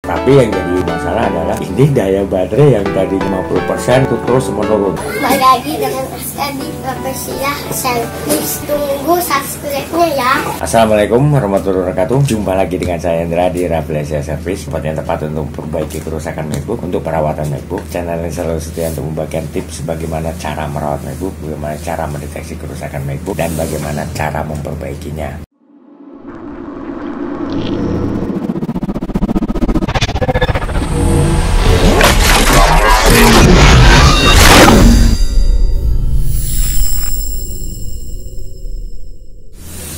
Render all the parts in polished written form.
Tapi yang jadi masalah adalah ini daya baterai yang tadi 50% itu terus menurun. Kembali lagi dengan Aska di Profesia Servis. Tunggu subscribe-nya ya. Assalamualaikum warahmatullahi wabarakatuh. Jumpa lagi dengan saya Indra di Profesia Servis, tempat yang tepat untuk memperbaiki kerusakan MacBook, untuk perawatan MacBook. Channel ini selalu setia untuk membagikan tips bagaimana cara merawat MacBook, bagaimana cara mendeteksi kerusakan MacBook, dan bagaimana cara memperbaikinya.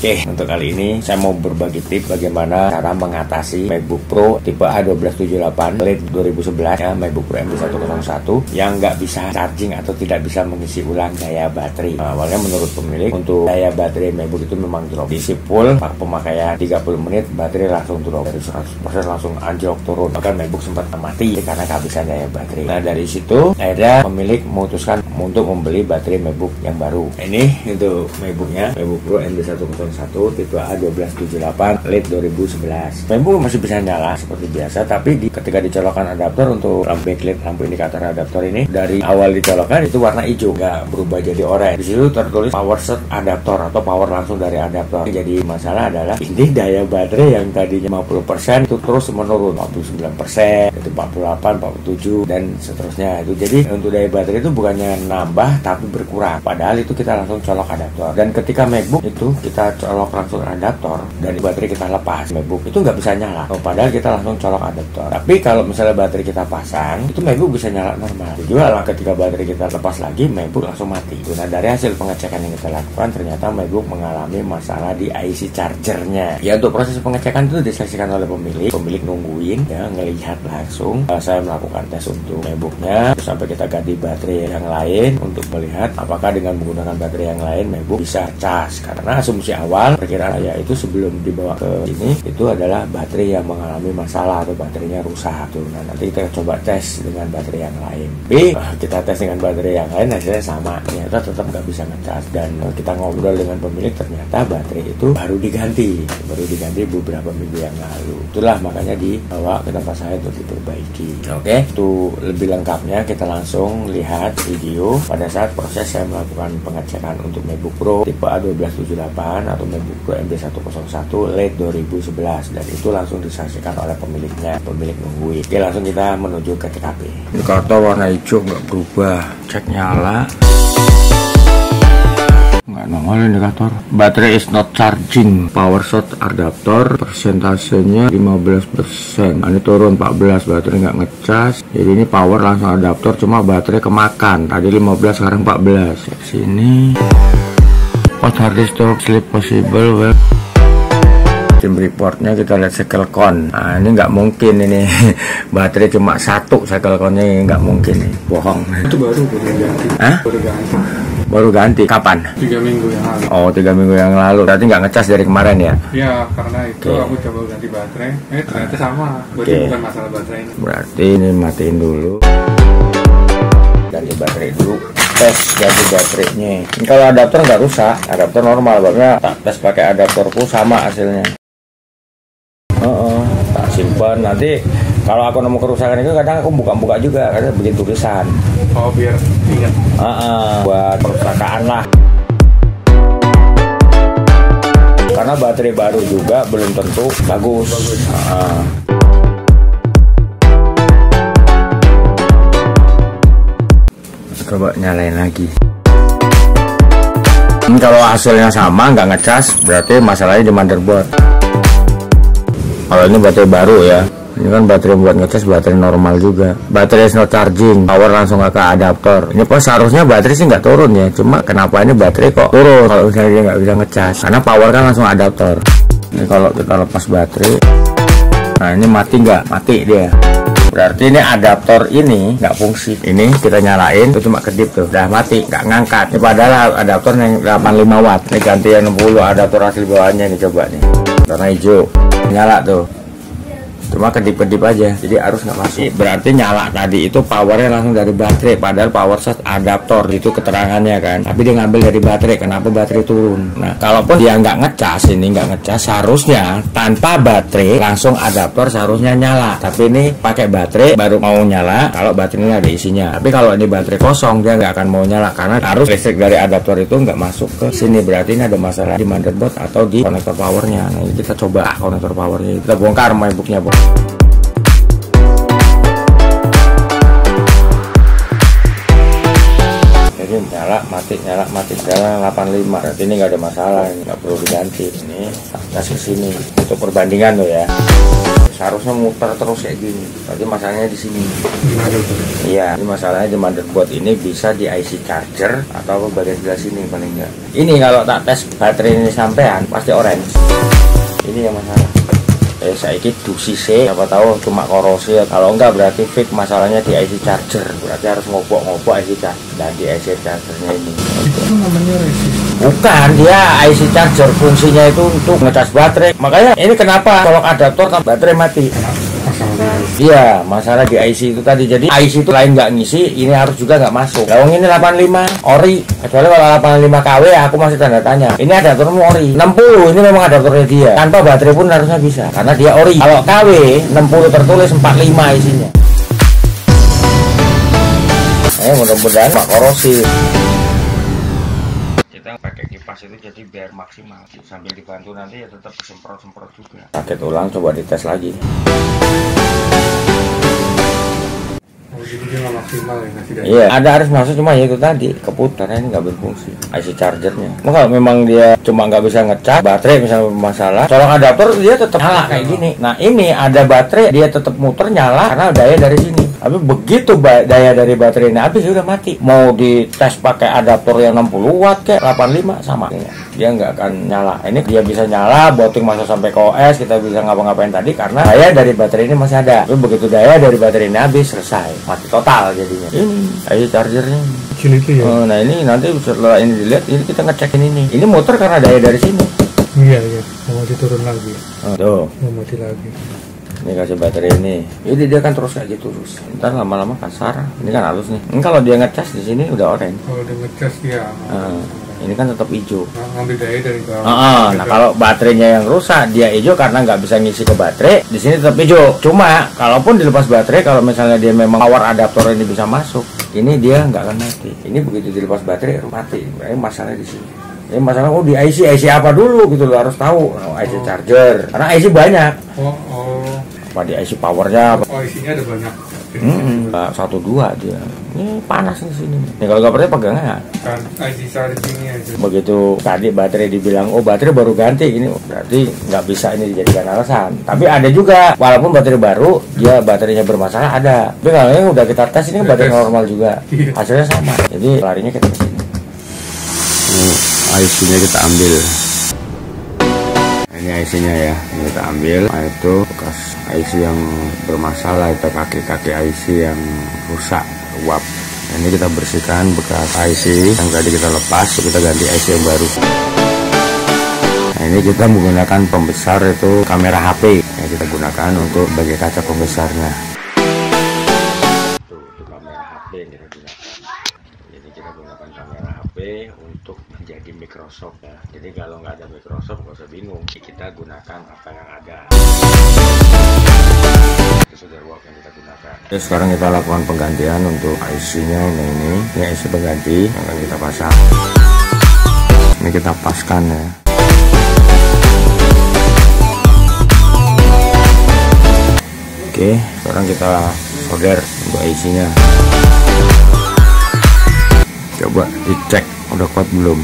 Oke, untuk kali ini saya mau berbagi tips bagaimana cara mengatasi MacBook Pro tipe A1278 late 2011 ya, MacBook Pro M101 yang nggak bisa charging atau tidak bisa mengisi ulang daya baterai. Awalnya menurut pemilik untuk daya baterai MacBook itu memang drop. Diisi full, pemakaian 30 menit baterai langsung drop dari 100% langsung anjlok turun. Bahkan MacBook sempat mati karena kehabisan daya baterai. Nah dari situ akhirnya pemilik memutuskan untuk membeli baterai MacBook yang baru. Ini untuk MacBooknya, MacBook Pro M101 tipe A1278 late 2011. MacBook masih bisa nyala seperti biasa, tapi ketika dicolokkan adaptor untuk lampu backlight, lampu indikator adaptor ini dari awal dicolokkan itu warna hijau, nggak berubah jadi oranye. Di situ tertulis power set adaptor atau power langsung dari adaptor. Jadi masalah adalah ini daya baterai yang tadinya 50% itu terus menurun 49%, itu 48, 47 dan seterusnya. Itu jadi untuk daya baterai itu bukannya nambah tapi berkurang. Padahal itu kita langsung colok adaptor. Dan ketika MacBook itu kita colok langsung adaptor dan baterai kita lepas, MacBook itu nggak bisa nyala. Padahal kita langsung colok adaptor. Tapi kalau misalnya baterai kita pasang, itu MacBook bisa nyala normal. Juga lah ketika baterai kita lepas lagi, MacBook langsung mati. Nah dari hasil pengecekan yang kita lakukan, ternyata MacBook mengalami masalah di IC chargernya. Ya untuk proses pengecekan itu diselesaikan oleh pemilik. Pemilik nungguin ya, ngelihat langsung. Saya melakukan tes untuk MacBooknya sampai kita ganti baterai yang lain untuk melihat apakah dengan menggunakan baterai yang lain MacBook bisa cas. Karena asumsi awal perkiraan saya itu sebelum dibawa ke ini itu adalah baterai yang mengalami masalah atau baterainya rusak tuh. Nah nanti kita coba tes dengan baterai yang lain. Kita tes dengan baterai yang lain hasilnya sama, ternyata tetap nggak bisa ngecas. Dan kita ngobrol dengan pemilik, ternyata baterai itu baru diganti beberapa minggu yang lalu. Itulah makanya dibawa ke tempat saya untuk diperbaiki. Oke, itu lebih lengkapnya kita langsung lihat video pada saat proses saya melakukan pengecekan untuk MacBook Pro tipe A1278 atau MacBook Pro M101 late 2011, dan itu langsung disaksikan oleh pemiliknya. Pemilik nungguin. Oke, langsung kita menuju ke TKP. Indikator warna hijau nggak berubah, cek nyala. Nggak nongol indikator. Baterai is not charging. Power short adaptor persentasenya 15%. Ini turun 14, baterai nggak ngecas. Jadi ini power langsung adaptor, cuma baterai kemakan. Tadi 15 sekarang 14. Cek sini. What hard disk to sleep possible? Well, tim reportnya kita lihat cycle count. Nah ini nggak mungkin ini baterai cuma satu cycle countnya, nggak mungkin nih, bohong. Itu baru ganti. Hah? Baru ganti. Kapan? 3 minggu yang lalu. Oh 3 minggu yang lalu. Berarti nggak ngecas dari kemarin ya? Iya, karena itu aku coba ganti baterai. Ternyata sama. Berarti bukan masalah baterai ini. Berarti ini matiin dulu. Ganti baterai dulu. Tes ganti baterainya. Ini kalau adaptor nggak rusak, adaptor normal. Makanya tak tes pakai adaptorku sama hasilnya. Tak simpan. Nanti kalau aku nemu kerusakan itu kadang aku buka-buka juga karena bikin tulisan. Oh biar ingat. Buat perpustakaan lah. Karena baterai baru juga belum tentu bagus. Coba nyalain lagi. Ini kalau hasilnya sama nggak ngecas, berarti masalahnya di motherboard. Kalau ini baterai baru ya, ini kan baterai buat ngecas, baterai normal juga. Baterai is not charging, power langsung ke adaptor. Ini pas seharusnya baterai sih nggak turun ya, cuma kenapa ini baterai kok turun kalau misalnya dia nggak bisa ngecas? Karena power kan langsung adaptor. Ini kalau kita lepas baterai, nah ini mati nggak? Mati dia. Berarti ini adaptor ini nggak fungsi. Ini kita nyalain, itu cuma kedip tuh, udah mati, nggak ngangkat. Ini padahal adaptor yang 85 watt. Ini ganti yang 60 adaptor hasil bawahnya nih, coba nih. Warna hijau, nyala tuh. cuma kedip-kedip aja, jadi arus nggak masuk. Berarti nyala tadi itu powernya langsung dari baterai, padahal power source adaptor itu keterangannya kan, tapi dia ngambil dari baterai. Kenapa baterai turun? Nah, kalaupun dia nggak ngecas, ini nggak ngecas, seharusnya tanpa baterai langsung adaptor seharusnya nyala, tapi ini pakai baterai baru mau nyala kalau baterainya ada isinya. Tapi kalau ini baterai kosong dia nggak akan mau nyala karena arus listrik dari adaptor itu nggak masuk ke sini. Berarti ini ada masalah di motherboard atau di konektor powernya. Nah, ini kita coba konektor powernya, kita bongkar MacBooknya. Jadi nyala mati 85, berarti ini nggak ada masalah, ini nggak perlu diganti. Ini kasih sini untuk perbandingan loh ya. Seharusnya muter terus kayak gini, berarti masalahnya di sini. Iya, ini masalahnya di motherboard ini, bisa di IC charger atau bagian sebelah sini paling enggak. Ini kalau tak tes baterai ini sampean pasti orange. Ini yang masalah. Saya dusi C, siapa tahu cuma korosi. Kalau enggak berarti fix masalahnya di IC charger. Berarti harus ngobok IC charger dan di IC chargernya ini. Itu namanya resist. Bukan, dia IC charger fungsinya itu untuk ngecas baterai. Makanya ini kenapa colok adaptor baterai mati. Iya, masalah di IC itu tadi. Jadi IC itu lain nggak ngisi, ini harus juga nggak masuk. Lawang ini 85 ori, kecuali kalau 85 KW aku masih tanda tanya. Ini adaptornya ori. 60 ini memang adaptornya dia. Tanpa baterai pun harusnya bisa, karena dia ori. Kalau KW 60 tertulis 45 isinya. Mudah-mudahan Pak korosi. Kita pakai kipas itu jadi biar maksimal, sambil dibantu nanti ya tetap semprot juga. Paket ulang, coba dites lagi. Jadi dia nggak maksimal ya, iya, ada arus masuk, cuma ya itu tadi keputar, ini nggak berfungsi IC chargernya. Nah, kalau memang dia cuma nggak bisa ngecas baterai misalnya masalah, colok adaptor dia tetap nyala kayak gini. Nah, ini ada baterai dia tetap muter nyala karena daya dari sini. Tapi begitu daya dari baterai ini habis, dia udah mati. Mau dites pakai adaptor yang 60 watt kayak 85 sama, dia nggak akan nyala. Ini dia bisa nyala, booting masuk sampai ke OS, kita bisa ngapa-ngapain tadi karena daya dari baterai ini masih ada. Tapi begitu daya dari baterai ini habis, selesai, mati total jadinya. Ini IC chargernya. Itu ya. Nah, ini nanti setelah ini dilihat, ini kita ngecekin ini. Ini muter karena daya dari sini. Iya, mau diturun lagi. Tuh. Mau mati lagi. Ini kasih baterai ini. Jadi dia kan terus kayak gitu terus. Ntar lama-lama kasar. Ini kan halus nih. Ini kalau dia ngecas di sini udah orange. Kalau dia ngecas ya. Ini kan tetap hijau. Ngambil daya dari bawah. Nah, kalau baterainya yang rusak, dia hijau karena nggak bisa ngisi ke baterai. Di sini tetap hijau. Cuma, kalaupun dilepas baterai, kalau misalnya dia memang power adaptor ini bisa masuk, ini dia nggak akan mati. Ini begitu dilepas baterai mati. Ini masalah di sini. Ini masalah di IC apa dulu gitu loh, harus tahu. IC charger. Karena IC banyak. Apa di IC powernya? IC-nya ada banyak. 1-2 dia. Ini panas di sini. Nih kalau nggak percaya pegangnya. Kan IC chargingnya aja. Begitu tadi baterai dibilang, oh baterai baru ganti ini, berarti nggak bisa ini dijadikan alasan. Tapi ada juga, walaupun baterai baru, dia baterainya bermasalah ada. Tapi kalau yang udah kita tes ini baterai normal juga, hasilnya sama. Jadi larinya kita ke sini. IC-nya kita ambil. Ini IC-nya ya, ini kita ambil. Nah, itu bekas IC yang bermasalah, itu kaki-kaki IC yang rusak, uap. Ini kita bersihkan bekas IC yang tadi kita lepas, kita ganti IC yang baru. Nah, ini kita menggunakan pembesar itu kamera HP yang kita gunakan untuk sebagai kaca pembesarnya. Itu kamera HP yang kita gunakan. Jadi kita gunakan kamera HP untuk menjadi Microsoft ya. Jadi kalau nggak ada Microsoft nggak usah bingung, kita gunakan apa yang ada. Itu sudah work yang kita gunakan. Jadi sekarang kita lakukan penggantian untuk IC-nya ini IC pengganti yang akan kita pasang. Ini kita paskan ya. Oke, sekarang kita solder untuk IC-nya. Coba dicek udah kuat belum.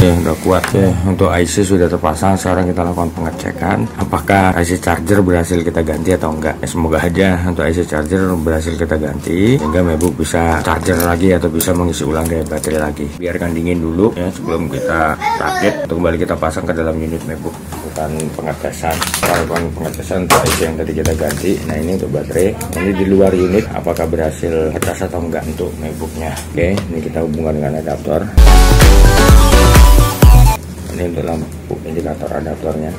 Oke, udah kuat ya. Untuk IC sudah terpasang. Sekarang kita lakukan pengecekan apakah IC charger berhasil kita ganti atau enggak. Semoga aja untuk IC charger berhasil kita ganti sehingga MacBook bisa charger lagi atau bisa mengisi ulang daya baterai lagi. Biarkan dingin dulu ya sebelum kita rakit untuk kembali kita pasang ke dalam unit MacBook. Bukan pengetesan, lakukan pengetesan untuk IC yang tadi kita ganti. Nah, ini untuk baterai. Ini di luar unit apakah berhasil ngecas atau enggak untuk MacBooknya. Oke, ini kita hubungkan dengan adaptor. Ini untuk lampu indikator adaptornya.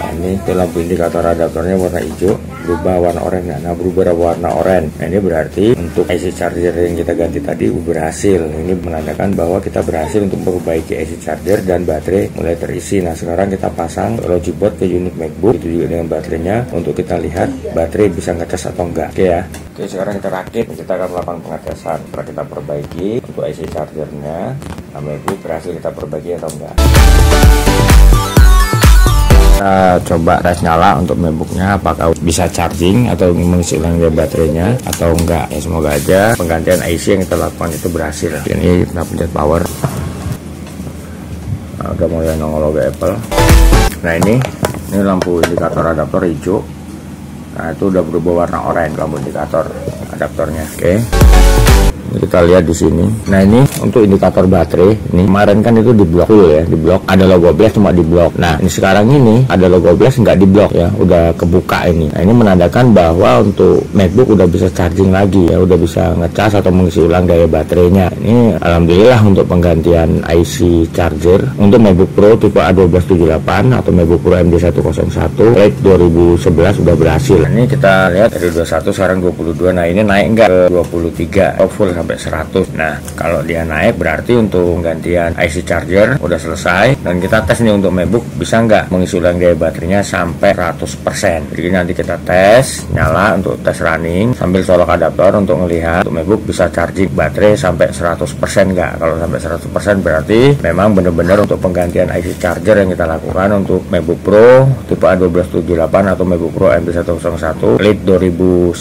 Nah, ini ini lampu indikator adaptornya warna hijau berubah warna oranye. Nah, berubah warna oranye. Nah, ini berarti untuk IC charger yang kita ganti tadi berhasil. Ini menandakan bahwa kita berhasil untuk memperbaiki IC charger dan baterai mulai terisi. Nah, sekarang kita pasang logic board ke unit MacBook, itu juga dengan baterainya untuk kita lihat baterai bisa ngecas atau enggak. Oke ya. Oke, sekarang kita rakit. Kita akan melakukan pengetesan. Setelah kita perbaiki untuk IC chargernya, nah, MacBook berhasil kita perbaiki atau enggak. Kita coba tes nyala untuk MacBooknya apakah bisa charging atau mengisi ulang dari baterainya atau enggak. Ya, semoga aja penggantian IC yang kita lakukan itu berhasil. Ini kita pencet power. Nah, udah mulai nongol logo Apple. Nah, ini lampu indikator adaptor hijau. Nah, itu udah berubah warna oranye lampu indikator adaptornya. Oke. Kita lihat di sini. Nah, ini untuk indikator baterai. Ini kemarin kan itu di blok full ya, di blok ada logo blast cuma di blok. Nah, ini sekarang ini ada logo blast nggak di blok ya, udah kebuka ini. Nah, ini menandakan bahwa untuk MacBook udah bisa charging lagi ya, udah bisa ngecas atau mengisi ulang daya baterainya. Ini alhamdulillah untuk penggantian IC charger untuk MacBook Pro tipe A1278 atau MacBook Pro MD101 late 2011 sudah berhasil. Nah, ini kita lihat dari 21 sekarang 22. Nah, ini naik enggak ke 23 full sampai 100. Nah, kalau dia naik berarti untuk penggantian IC charger udah selesai, dan kita tes nih untuk MacBook bisa nggak mengisi ulang daya baterainya sampai 100%. Jadi nanti kita tes nyala untuk tes running sambil colok adaptor untuk melihat untuk MacBook bisa charging baterai sampai 100% nggak. Kalau sampai 100% berarti memang benar-benar untuk penggantian IC charger yang kita lakukan untuk MacBook Pro tipe A1278 atau MacBook Pro MD101 late 2011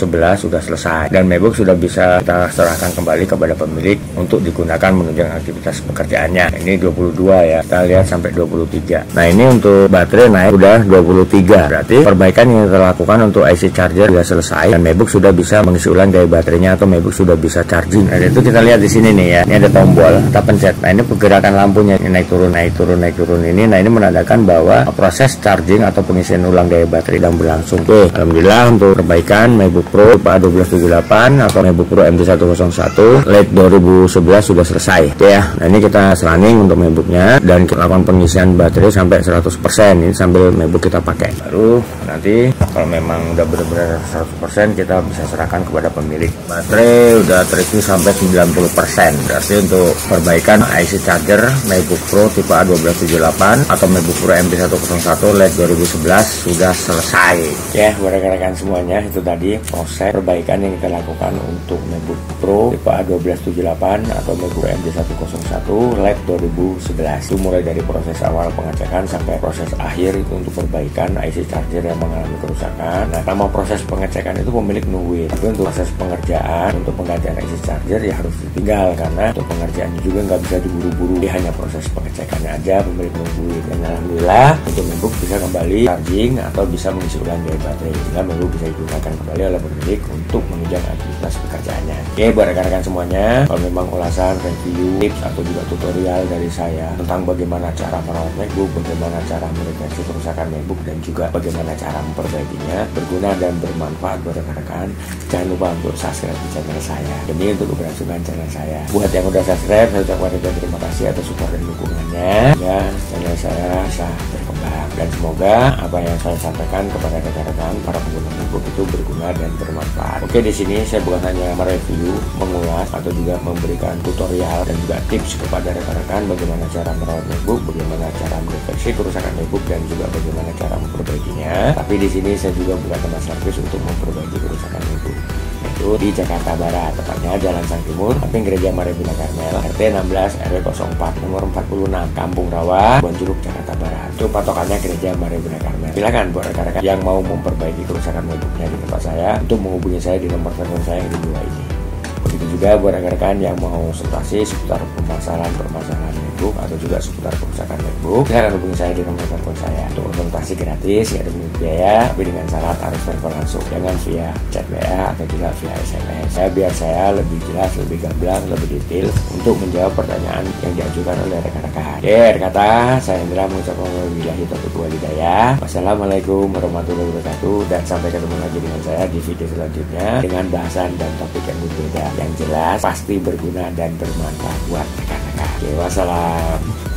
sudah selesai, dan MacBook sudah bisa kita serahkan kembali kepada pemilik untuk digunakan menunjang aktivitas pekerjaannya. Ini 22 ya, kita lihat sampai 23. Nah, ini untuk baterai naik udah 23, berarti perbaikan yang kita lakukan untuk IC charger sudah selesai dan MacBook sudah bisa mengisi ulang daya baterainya atau MacBook sudah bisa charging. Nah, itu kita lihat di sini nih ya, ini ada tombol, kita pencet. Nah, ini pergerakan lampunya ini naik turun naik turun naik turun ini. Nah, ini menandakan bahwa proses charging atau pengisian ulang daya baterai sedang berlangsung. Oke, alhamdulillah untuk perbaikan MacBook Pro A1278 atau MacBook Pro MD101 late 2011 sudah selesai. Oke ya. Nah, ini kita running untuk MacBooknya dan kita lakukan pengisian baterai sampai 100%. Ini sambil MacBook kita pakai. Baru nanti kalau memang udah benar-benar 100% kita bisa serahkan kepada pemilik. Baterai udah terisi sampai 90%. Berarti untuk perbaikan IC charger MacBook Pro tipe A1278 atau MacBook Pro MD101 late 2011 sudah selesai. Ya, buat rekan-rekan semuanya, itu tadi proses perbaikan yang kita lakukan untuk MacBook Pro tipe A1278 atau MacBook MD101 late 2011. Itu mulai dari proses awal pengecekan sampai proses akhir itu untuk perbaikan IC charger yang mengalami kerusakan. Nah, sama proses pengecekan itu pemilik nungguin. Tapi untuk proses pengerjaan untuk penggantian IC charger ya harus ditinggal, karena untuk pengerjaannya juga nggak bisa diburu-buru. Dia hanya proses pengecekannya aja pemilik nungguin. Dan alhamdulillah untuk MacBook bisa kembali charging atau bisa mengisi ulang daya baterai, sehingga MacBook bisa digunakan kembali oleh pemilik untuk menunjang aktivitas pekerjaannya. Oke, buat rekan-rekan semuanya, kalau memang ulasan, review, tips atau juga tutorial dari saya tentang bagaimana cara merawat MacBook, bagaimana cara mendeteksi kerusakan MacBook, dan juga bagaimana cara memperbaikinya berguna dan bermanfaat buat rekan-rekan, jangan lupa untuk subscribe di channel saya demi untuk keberlangsungan channel saya. Buat yang udah subscribe, saya ucapkan terima kasih atas support dan dukungannya ya, channel saya bisa berkembang, dan semoga apa yang saya sampaikan kepada rekan-rekan para pengguna MacBook itu berguna dan bermanfaat. Oke, di sini saya bukan hanya mereview, mengulas atau juga memberikan tutorial dan juga tips kepada rekan-rekan bagaimana cara merawat MacBook, bagaimana cara mendeteksi kerusakan MacBook, dan juga bagaimana cara memperbaikinya. Tapi di sini saya juga bukan teman servis untuk memperbaiki kerusakan MacBook, yaitu di Jakarta Barat, tepatnya Jalan Sang Timur, samping Gereja Maria Karmel, RT 16 RW 04 nomor 46, Kampung Rawa, Bonjuruk, Jakarta Barat. Itu patokannya Gereja Maria Karmel. Silakan buat rekan-rekan yang mau memperbaiki kerusakan MacBooknya di tempat saya untuk menghubungi saya di nomor telepon saya yang di bawah ini. Begitu juga buat rekan-rekan yang mau konsultasi seputar permasalahan MacBook atau juga seputar kerusakan MacBook, silahkan hubungi saya di nomor telepon saya. Untuk konsultasi gratis, ya ada biaya, tapi dengan syarat harus telepon langsung, jangan via chat WA atau juga via SMS. Biar saya lebih jelas, lebih gamblang, lebih detail untuk menjawab pertanyaan yang diajukan oleh rekan-rekan. Oke, kata saya Indra mengucapkan wabillahi taufiq wal hidayah. Wassalamualaikum warahmatullahi wabarakatuh, dan sampai ketemu lagi dengan saya di video selanjutnya dengan bahasan dan topik yang berbeda. Yang jelas pasti berguna dan bermanfaat buat rekan-rekan. Oke, wassalam.